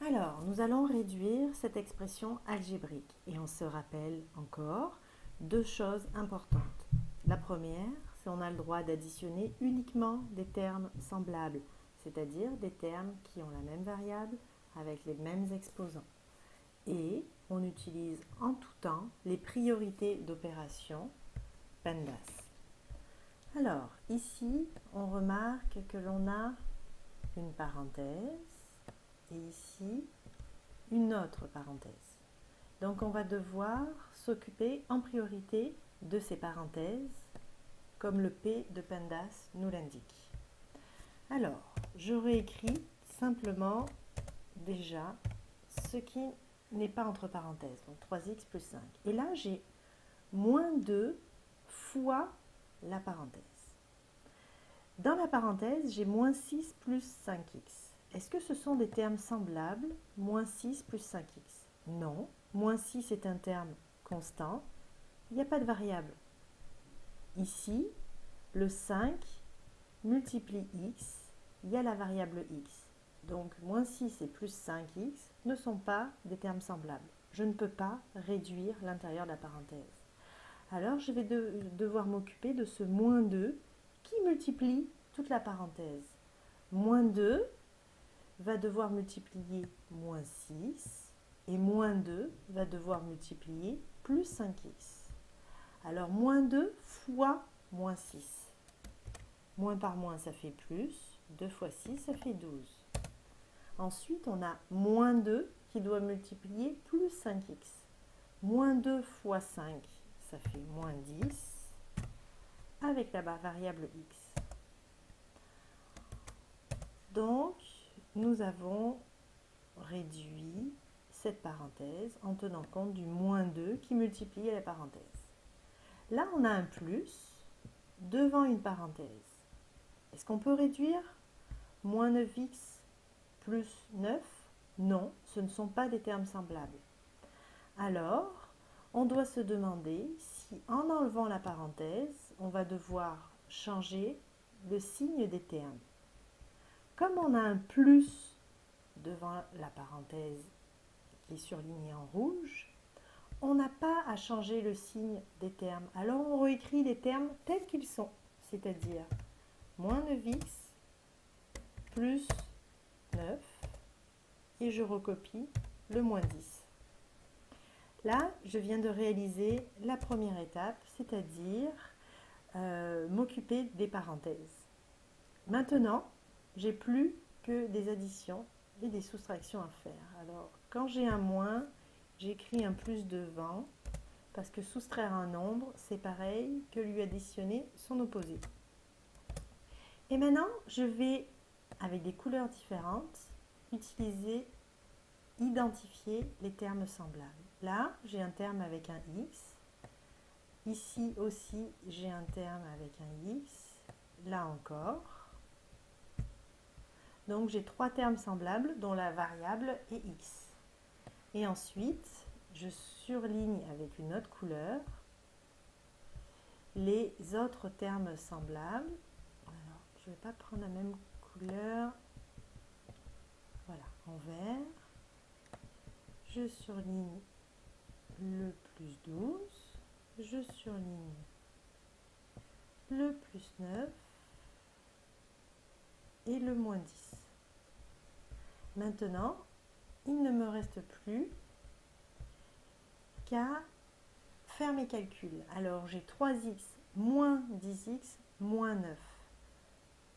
Alors, nous allons réduire cette expression algébrique et on se rappelle encore deux choses importantes. La première, c'est qu'on a le droit d'additionner uniquement des termes semblables, c'est-à-dire des termes qui ont la même variable avec les mêmes exposants. Et on utilise en tout temps les priorités d'opération PEMDAS. Alors, ici, on remarque que l'on a une parenthèse et ici, une autre parenthèse. Donc, on va devoir s'occuper en priorité de ces parenthèses, comme le P de PEMDAS nous l'indique. Alors, je réécris simplement déjà ce qui n'est pas entre parenthèses, donc 3x plus 5. Et là, j'ai moins 2 fois la parenthèse. Dans la parenthèse, j'ai moins 6 plus 5x. Est-ce que ce sont des termes semblables, moins 6 plus 5x? Non, moins 6 est un terme constant, il n'y a pas de variable. Ici, le 5 multiplie x, il y a la variable x. Donc, moins 6 et plus 5x ne sont pas des termes semblables. Je ne peux pas réduire l'intérieur de la parenthèse. Alors, je vais devoir m'occuper de ce moins 2 qui multiplie toute la parenthèse. Moins 2 va devoir multiplier moins 6 et moins 2 va devoir multiplier plus 5x. Alors, moins 2 fois moins 6. Moins par moins, ça fait plus. 2 fois 6, ça fait 12. Ensuite, on a moins 2 qui doit multiplier plus 5x. Moins 2 fois 5, ça fait moins 10, avec la variable x. Donc, nous avons réduit cette parenthèse en tenant compte du moins 2 qui multiplie la parenthèse. Là, on a un plus devant une parenthèse. Est-ce qu'on peut réduire moins 9x plus 9? Non, ce ne sont pas des termes semblables. Alors, on doit se demander si en enlevant la parenthèse, on va devoir changer le signe des termes. Comme on a un plus devant la parenthèse qui est surlignée en rouge, on n'a pas à changer le signe des termes. Alors on réécrit les termes tels qu'ils sont, c'est-à-dire moins 9x plus 9 et je recopie le moins 10. Là, je viens de réaliser la première étape, c'est-à-dire m'occuper des parenthèses. Maintenant, j'ai plus que des additions et des soustractions à faire. Alors, quand j'ai un moins, j'écris un plus devant, parce que soustraire un nombre, c'est pareil que lui additionner son opposé. Et maintenant, je vais, avec des couleurs différentes, identifier les termes semblables. Là, j'ai un terme avec un x. Ici aussi, j'ai un terme avec un x. Là encore. Donc, j'ai trois termes semblables dont la variable est x. Et ensuite, je surligne avec une autre couleur les autres termes semblables. Alors, je ne vais pas prendre la même couleur. Voilà, en vert. Je surligne le plus 12. Je surligne le plus 9 et le moins 10. Maintenant, il ne me reste plus qu'à faire mes calculs. Alors, j'ai 3x moins 10x moins 9.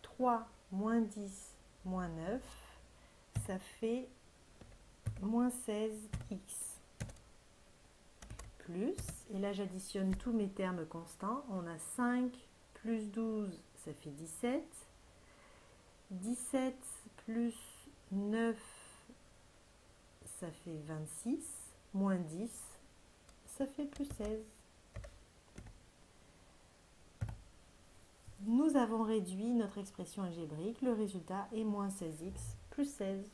3 moins 10 moins 9, ça fait moins 16x. Plus, et là j'additionne tous mes termes constants, on a 5 plus 12, ça fait 17. 17 plus 9, ça fait 26. Moins 10, ça fait plus 16. Nous avons réduit notre expression algébrique. Le résultat est moins 16x plus 16.